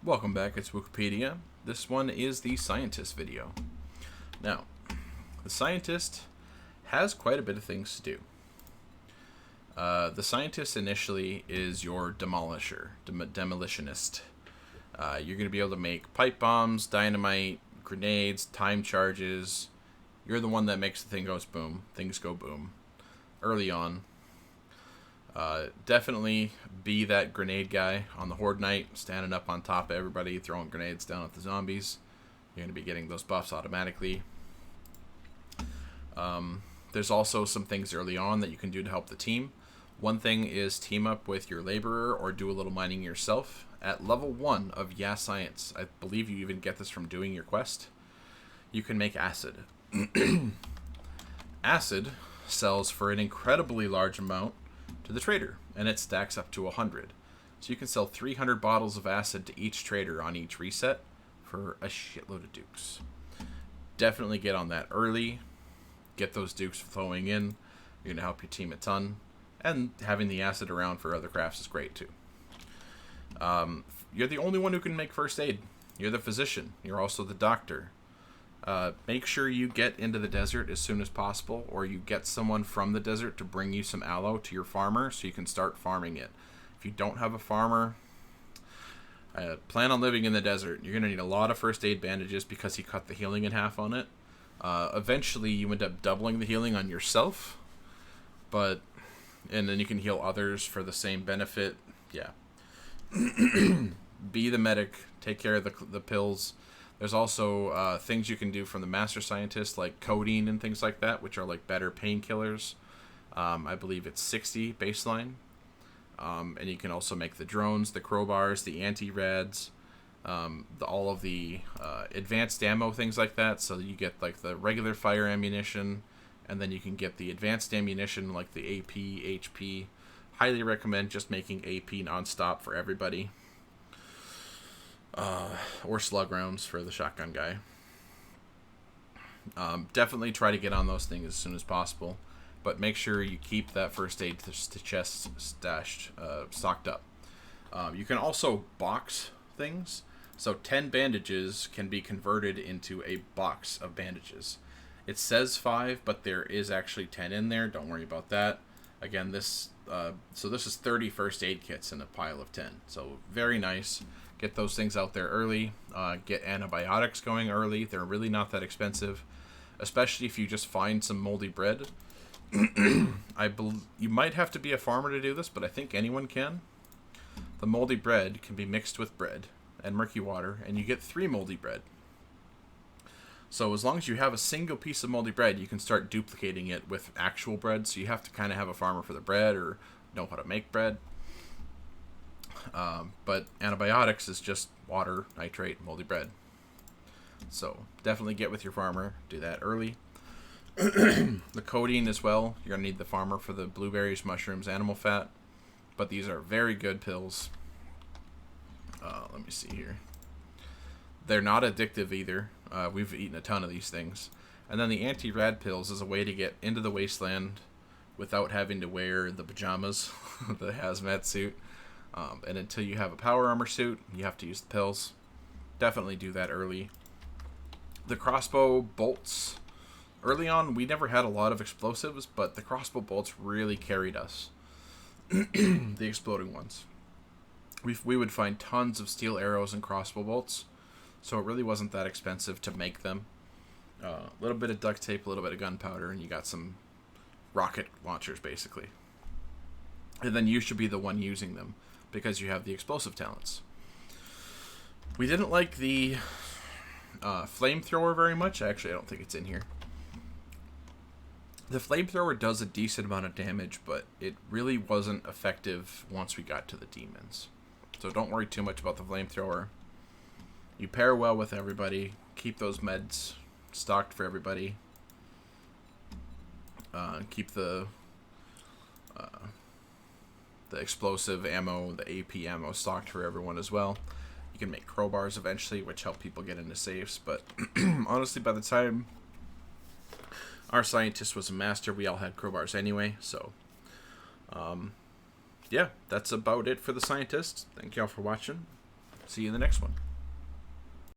Welcome back, it's Wukepedia. This one is the scientist video. Now, the scientist has quite a bit of things to do. The scientist initially is your demolisher, demolitionist. You're going to be able to make pipe bombs, dynamite, grenades, time charges. You're the one that makes the thing goes boom. Things go boom. Early on. Definitely be that grenade guy on the Horde Night, standing up on top of everybody, throwing grenades down at the zombies. You're going to be getting those buffs automatically. There's also some things early on that you can do to help the team. One thing is team up with your laborer or do a little mining yourself. At level 1 of Yeah Science, I believe you even get this from doing your quest, you can make acid. Acid sells for an incredibly large amount to the trader, and it stacks up to 100. So you can sell 300 bottles of acid to each trader on each reset for a shitload of dukes. Definitely get on that early. Get those dukes flowing in. You're going to help your team a ton. And having the acid around for other crafts is great too. You're the only one who can make first aid. You're the physician. You're also the doctor. Make sure you get into the desert as soon as possible, or you get someone from the desert to bring you some aloe to your farmer so you can start farming it. If you don't have a farmer, plan on living in the desert. You're going to need a lot of first aid bandages because he cut the healing in half on it. Eventually, you end up doubling the healing on yourself, and then you can heal others for the same benefit. Yeah. Be the medic. Take care of the pills. There's also things you can do from the Master Scientist, like codeine and things like that, which are like better painkillers. I believe it's 60 baseline. And you can also make the drones, the crowbars, the anti-rads, all of the advanced ammo, things like that. So you get like the regular fire ammunition, and then you can get the advanced ammunition like the AP, HP. Highly recommend just making AP nonstop for everybody. Or slug rounds for the shotgun guy. Definitely try to get on those things as soon as possible, but make sure you keep that first aid to chest stashed, stocked up. You can also box things, so 10 bandages can be converted into a box of bandages. It says 5, but there is actually 10 in there. Don't worry about that. Again, this is 30 first aid kits in a pile of 10. So very nice. Get those things out there early. Get antibiotics going early. They're really not that expensive, especially if you just find some moldy bread. You might have to be a farmer to do this, but I think anyone can. The moldy bread can be mixed with bread and murky water, and you get 3 moldy bread. So as long as you have a single piece of moldy bread, you can start duplicating it with actual bread. So you have to kind of have a farmer for the bread or know how to make bread. But antibiotics is just water, nitrate, moldy bread. So definitely get with your farmer. Do that early. The codeine as well. You're going to need the farmer for the blueberries, mushrooms, animal fat. But these are very good pills. Let me see here. They're not addictive either. We've eaten a ton of these things. And then the anti-rad pills is a way to get into the wasteland without having to wear the pajamas, the hazmat suit. And until you have a power armor suit, you have to use the pills. Definitely do that early. The crossbow bolts. Early on, we never had a lot of explosives, but the crossbow bolts really carried us. The exploding ones. We would find tons of steel arrows and crossbow bolts, so it really wasn't that expensive to make them. A little bit of duct tape, a little bit of gunpowder, and you got some rocket launchers, basically. And then you should be the one using them, because you have the explosive talents. We didn't like the flamethrower very much. Actually, I don't think it's in here. The flamethrower does a decent amount of damage, but it really wasn't effective once we got to the demons. So don't worry too much about the flamethrower. You pair well with everybody. Keep those meds stocked for everybody. Keep the explosive ammo, the AP ammo stocked for everyone as well. You can make crowbars eventually, which help people get into safes. But honestly, by the time our scientist was a master, we all had crowbars anyway. So, yeah, that's about it for the scientist. Thank y'all for watching. See you in the next one.